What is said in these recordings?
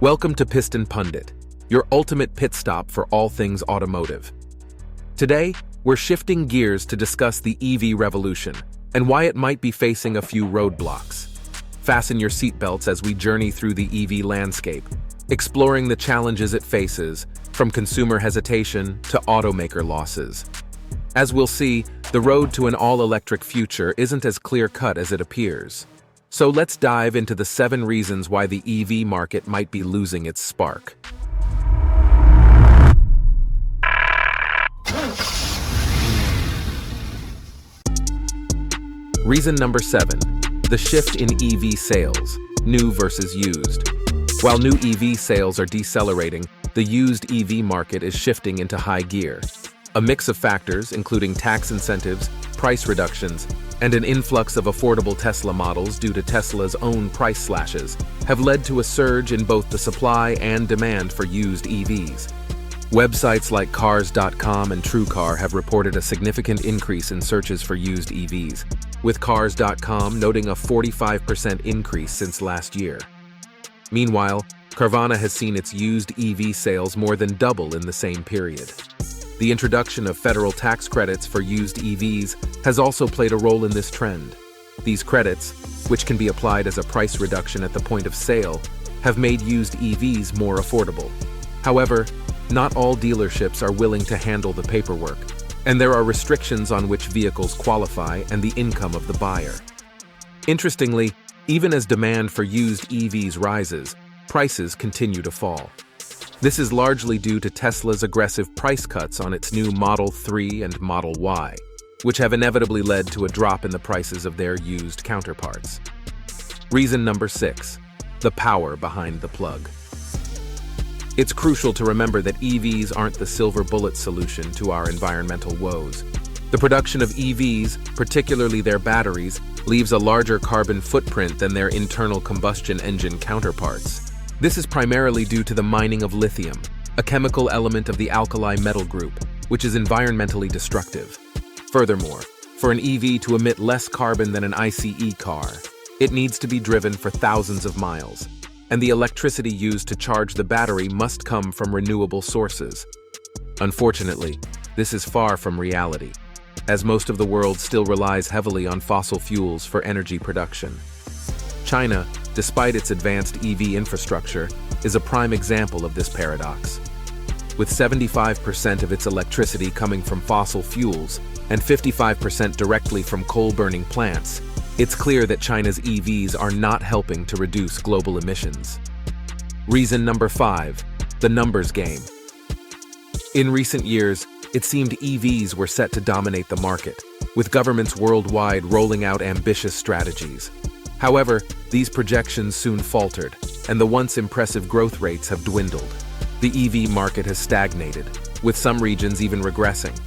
Welcome to Piston Pundit, your ultimate pit stop for all things automotive. Today, we're shifting gears to discuss the EV revolution and why it might be facing a few roadblocks. Fasten your seatbelts as we journey through the EV landscape, exploring the challenges it faces, from consumer hesitation to automaker losses. As we'll see, the road to an all-electric future isn't as clear-cut as it appears. So let's dive into the 7 reasons why the EV market might be losing its spark. Reason number 7, the shift in EV sales, new versus used. While new EV sales are decelerating, the used EV market is shifting into high gear. A mix of factors, including tax incentives, price reductions, and an influx of affordable Tesla models due to Tesla's own price slashes, have led to a surge in both the supply and demand for used EVs. Websites like Cars.com and TrueCar have reported a significant increase in searches for used EVs, with Cars.com noting a 45% increase since last year. Meanwhile, Carvana has seen its used EV sales more than double in the same period. The introduction of federal tax credits for used EVs has also played a role in this trend. These credits, which can be applied as a price reduction at the point of sale, have made used EVs more affordable. However, not all dealerships are willing to handle the paperwork, and there are restrictions on which vehicles qualify and the income of the buyer. Interestingly, even as demand for used EVs rises, prices continue to fall. This is largely due to Tesla's aggressive price cuts on its new Model 3 and Model Y, which have inevitably led to a drop in the prices of their used counterparts. Reason number 6, the power behind the plug. It's crucial to remember that EVs aren't the silver bullet solution to our environmental woes. The production of EVs, particularly their batteries, leaves a larger carbon footprint than their internal combustion engine counterparts. This is primarily due to the mining of lithium, a chemical element of the alkali metal group, which is environmentally destructive. Furthermore, for an EV to emit less carbon than an ICE car, it needs to be driven for thousands of miles, and the electricity used to charge the battery must come from renewable sources. Unfortunately, this is far from reality, as most of the world still relies heavily on fossil fuels for energy production. China, despite its advanced EV infrastructure, is a prime example of this paradox. With 75% of its electricity coming from fossil fuels and 55% directly from coal-burning plants, it's clear that China's EVs are not helping to reduce global emissions. Reason number 5, the numbers game. In recent years, it seemed EVs were set to dominate the market, with governments worldwide rolling out ambitious strategies. However, these projections soon faltered, and the once impressive growth rates have dwindled. The EV market has stagnated, with some regions even regressing.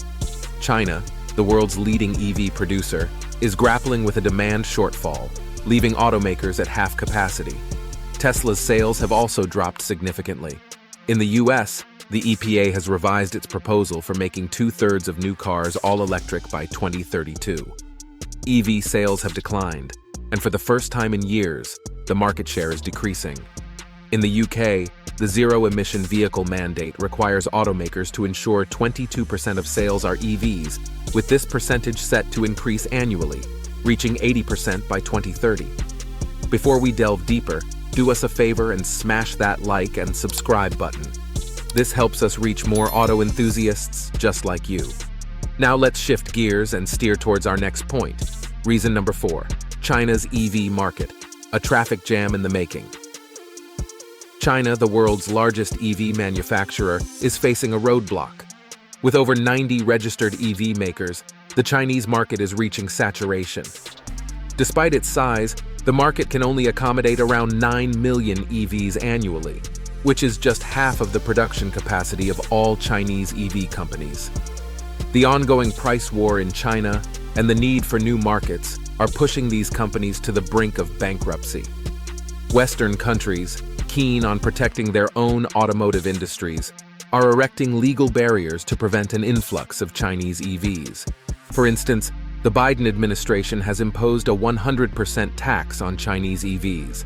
China, the world's leading EV producer, is grappling with a demand shortfall, leaving automakers at half capacity. Tesla's sales have also dropped significantly. In the US, the EPA has revised its proposal for making 2/3 of new cars all-electric by 2032. EV sales have declined, and for the first time in years, the market share is decreasing. In the UK, the zero-emission vehicle mandate requires automakers to ensure 22% of sales are EVs, with this percentage set to increase annually, reaching 80% by 2030. Before we delve deeper, do us a favor and smash that like and subscribe button. This helps us reach more auto enthusiasts just like you. Now let's shift gears and steer towards our next point. Reason number 4. China's EV market, a traffic jam in the making. China, the world's largest EV manufacturer, is facing a roadblock. With over 90 registered EV makers, the Chinese market is reaching saturation. Despite its size, the market can only accommodate around 9 million EVs annually, which is just half of the production capacity of all Chinese EV companies. The ongoing price war in China and the need for new markets are pushing these companies to the brink of bankruptcy. Western countries, keen on protecting their own automotive industries, are erecting legal barriers to prevent an influx of Chinese EVs. For instance, the Biden administration has imposed a 100% tax on Chinese EVs.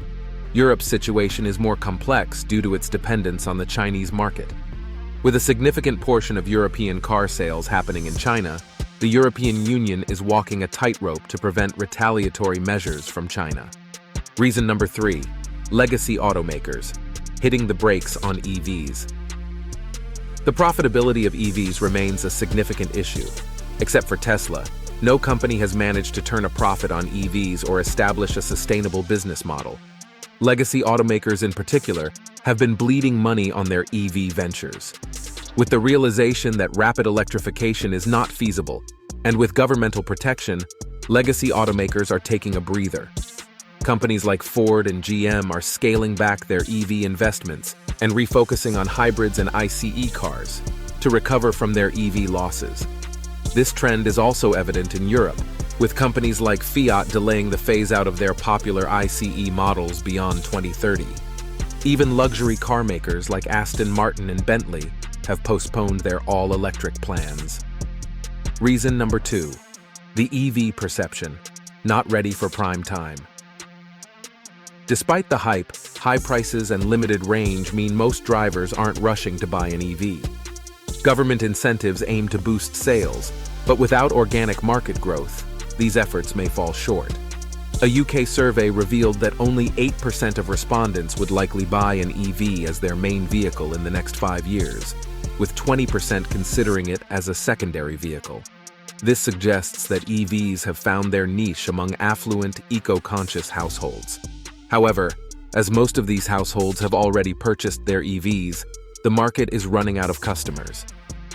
Europe's situation is more complex due to its dependence on the Chinese market. With a significant portion of European car sales happening in China, the European Union is walking a tightrope to prevent retaliatory measures from China. Reason number 3, legacy automakers, hitting the brakes on EVs. The profitability of EVs remains a significant issue. Except for Tesla, no company has managed to turn a profit on EVs or establish a sustainable business model. Legacy automakers in particular have been bleeding money on their EV ventures. With the realization that rapid electrification is not feasible, and with governmental protection, legacy automakers are taking a breather. Companies like Ford and GM are scaling back their EV investments and refocusing on hybrids and ICE cars to recover from their EV losses. This trend is also evident in Europe, with companies like Fiat delaying the phase-out of their popular ICE models beyond 2030. Even luxury car makers like Aston Martin and Bentley have postponed their all-electric plans. Reason number 2, the EV perception, not ready for prime time. Despite the hype, high prices and limited range mean most drivers aren't rushing to buy an EV. Government incentives aim to boost sales, but without organic market growth, these efforts may fall short. A UK survey revealed that only 8% of respondents would likely buy an EV as their main vehicle in the next 5 years, with 20% considering it as a secondary vehicle. This suggests that EVs have found their niche among affluent, eco-conscious households. However, as most of these households have already purchased their EVs, the market is running out of customers.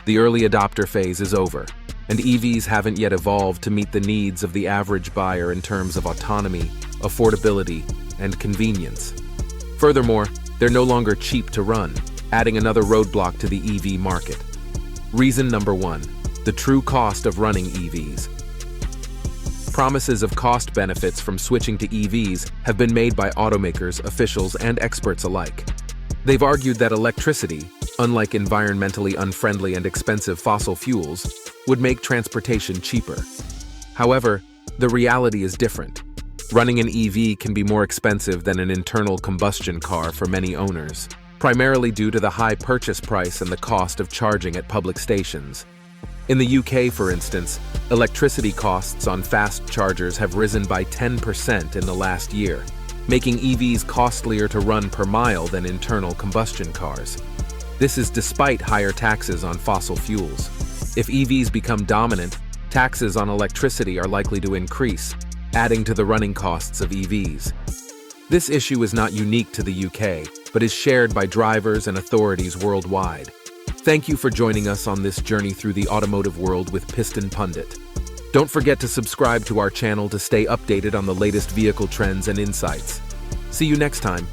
The early adopter phase is over, and EVs haven't yet evolved to meet the needs of the average buyer in terms of autonomy, affordability, and convenience. Furthermore, they're no longer cheap to run, adding another roadblock to the EV market. Reason number 1, the true cost of running EVs. Promises of cost benefits from switching to EVs have been made by automakers, officials, and experts alike. They've argued that electricity, unlike environmentally unfriendly and expensive fossil fuels, would make transportation cheaper. However, the reality is different. Running an EV can be more expensive than an internal combustion car for many owners, primarily due to the high purchase price and the cost of charging at public stations. In the UK, for instance, electricity costs on fast chargers have risen by 10% in the last year, making EVs costlier to run per mile than internal combustion cars. This is despite higher taxes on fossil fuels. If EVs become dominant, taxes on electricity are likely to increase, adding to the running costs of EVs. This issue is not unique to the UK, but is shared by drivers and authorities worldwide. Thank you for joining us on this journey through the automotive world with Piston Pundit. Don't forget to subscribe to our channel to stay updated on the latest vehicle trends and insights. See you next time.